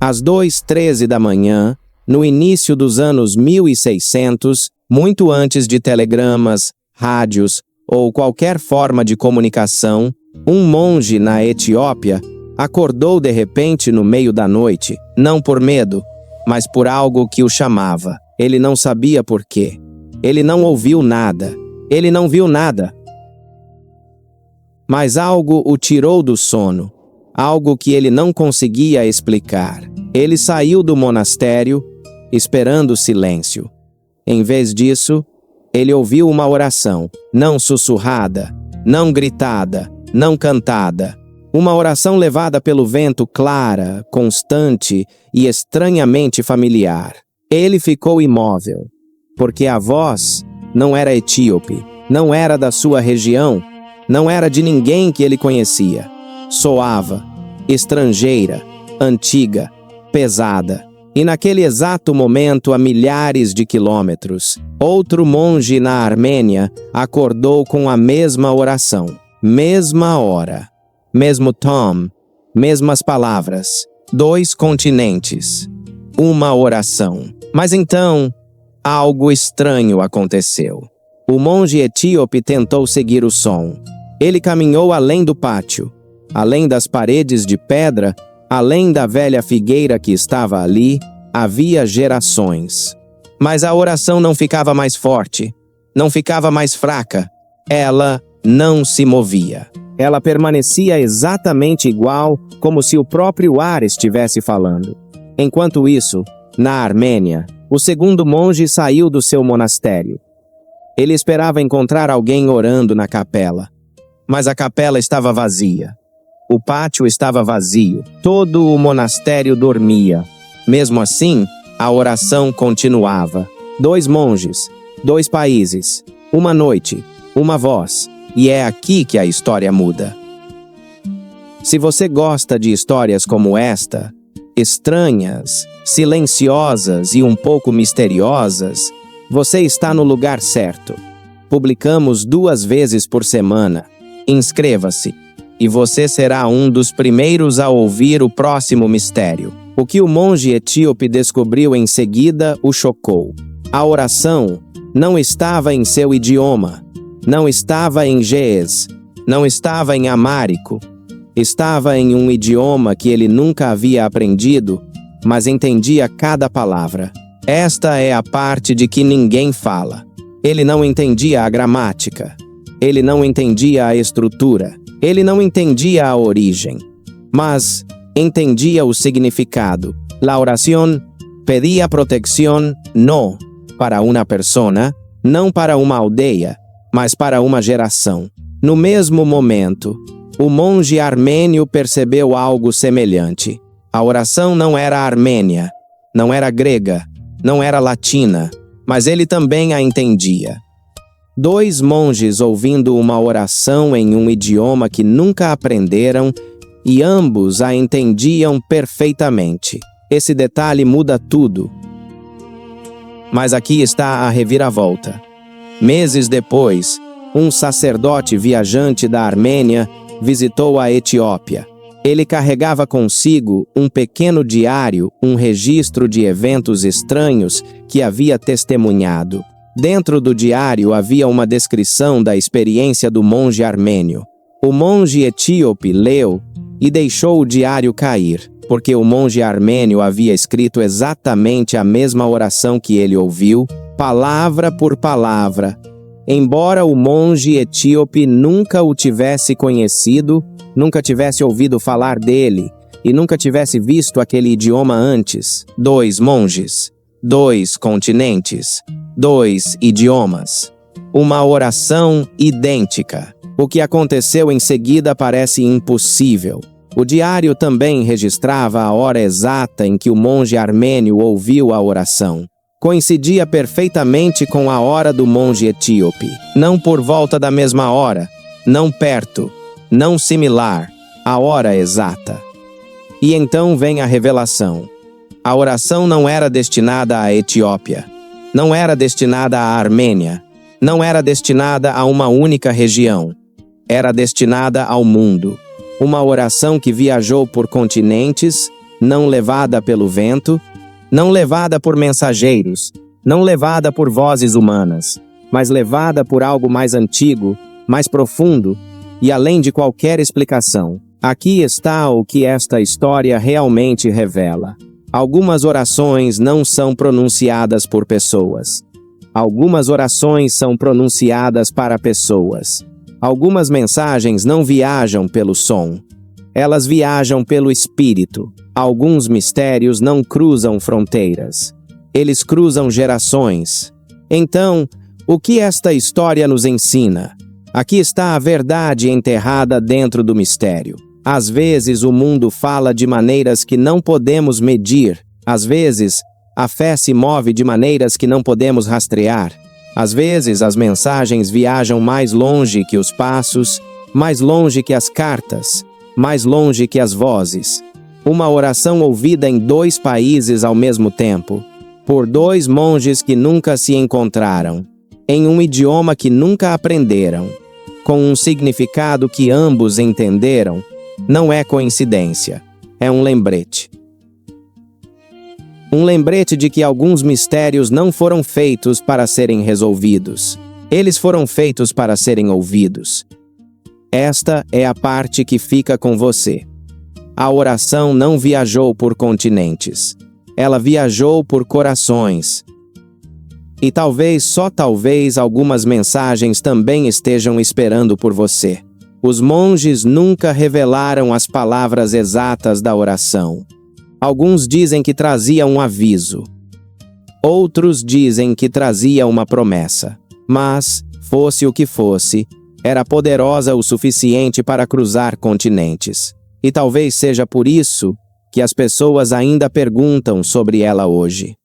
Às 2h13 da manhã, no início dos anos 1600, muito antes de telegramas, rádios ou qualquer forma de comunicação, um monge na Etiópia acordou de repente no meio da noite, não por medo, mas por algo que o chamava. Ele não sabia por quê. Ele não ouviu nada. Ele não viu nada. Mas algo o tirou do sono, algo que ele não conseguia explicar. Ele saiu do monastério, esperando silêncio. Em vez disso, ele ouviu uma oração, não sussurrada, não gritada, não cantada. Uma oração levada pelo vento, clara, constante e estranhamente familiar. Ele ficou imóvel, porque a voz não era etíope, não era da sua região, não era de ninguém que ele conhecia. Soava, estrangeira, antiga, pesada. E naquele exato momento, a milhares de quilômetros, outro monge na Armênia acordou com a mesma oração, mesma hora, mesmo tom, mesmas palavras, 2 continentes, uma oração. Mas então, algo estranho aconteceu. O monge etíope tentou seguir o som. Ele caminhou além do pátio, além das paredes de pedra, além da velha figueira que estava ali. Havia gerações. Mas a oração não ficava mais forte, não ficava mais fraca. Ela não se movia. Ela permanecia exatamente igual, como se o próprio ar estivesse falando. Enquanto isso, na Armênia, o segundo monge saiu do seu monastério. Ele esperava encontrar alguém orando na capela. Mas a capela estava vazia. O pátio estava vazio. Todo o monastério dormia. Mesmo assim, a oração continuava. 2 monges, 2 países, uma noite, uma voz. E é aqui que a história muda. Se você gosta de histórias como esta, estranhas, silenciosas e um pouco misteriosas, você está no lugar certo. Publicamos 2 vezes por semana. Inscreva-se, e você será um dos primeiros a ouvir o próximo mistério. O que o monge etíope descobriu em seguida o chocou. A oração não estava em seu idioma, não estava em ge'ez, não estava em amárico. Estava em um idioma que ele nunca havia aprendido, mas entendia cada palavra. Esta é a parte de que ninguém fala. Ele não entendia a gramática. Ele não entendia a estrutura. Ele não entendia a origem. Mas entendia o significado. La oración pedía protección no para uma persona, não para uma aldeia, mas para uma geração. No mesmo momento, o monge armênio percebeu algo semelhante. A oração não era armênia, não era grega, não era latina, mas ele também a entendia. 2 monges ouvindo uma oração em um idioma que nunca aprenderam e ambos a entendiam perfeitamente. Esse detalhe muda tudo. Mas aqui está a reviravolta. Meses depois, um sacerdote viajante da Armênia visitou a Etiópia. Ele carregava consigo um pequeno diário, um registro de eventos estranhos que havia testemunhado. Dentro do diário havia uma descrição da experiência do monge armênio. O monge etíope leu e deixou o diário cair, porque o monge armênio havia escrito exatamente a mesma oração que ele ouviu, palavra por palavra. Embora o monge etíope nunca o tivesse conhecido, nunca tivesse ouvido falar dele e nunca tivesse visto aquele idioma antes. 2 monges, 2 continentes, 2 idiomas. Uma oração idêntica. O que aconteceu em seguida parece impossível. O diário também registrava a hora exata em que o monge armênio ouviu a oração. Coincidia perfeitamente com a hora do monge etíope. Não por volta da mesma hora, não perto, não similar, a hora exata. E então vem a revelação. A oração não era destinada à Etiópia, não era destinada à Armênia, não era destinada a uma única região. Era destinada ao mundo. Uma oração que viajou por continentes não levada pelo vento, não levada por mensageiros, não levada por vozes humanas, mas levada por algo mais antigo, mais profundo e além de qualquer explicação. Aqui está o que esta história realmente revela. Algumas orações não são pronunciadas por pessoas. Algumas orações são pronunciadas para pessoas. Algumas mensagens não viajam pelo som. Elas viajam pelo espírito. Alguns mistérios não cruzam fronteiras. Eles cruzam gerações. Então, o que esta história nos ensina? Aqui está a verdade enterrada dentro do mistério. Às vezes o mundo fala de maneiras que não podemos medir. Às vezes, a fé se move de maneiras que não podemos rastrear. Às vezes, as mensagens viajam mais longe que os passos, mais longe que as cartas, mais longe que as vozes. Uma oração ouvida em 2 países ao mesmo tempo, por 2 monges que nunca se encontraram, em um idioma que nunca aprenderam, com um significado que ambos entenderam, não é coincidência, é um lembrete. Um lembrete de que alguns mistérios não foram feitos para serem resolvidos. Eles foram feitos para serem ouvidos. Esta é a parte que fica com você. A oração não viajou por continentes. Ela viajou por corações. E talvez, só talvez, algumas mensagens também estejam esperando por você. Os monges nunca revelaram as palavras exatas da oração. Alguns dizem que trazia um aviso. Outros dizem que trazia uma promessa. Mas, fosse o que fosse, era poderosa o suficiente para cruzar continentes. E talvez seja por isso que as pessoas ainda perguntam sobre ela hoje.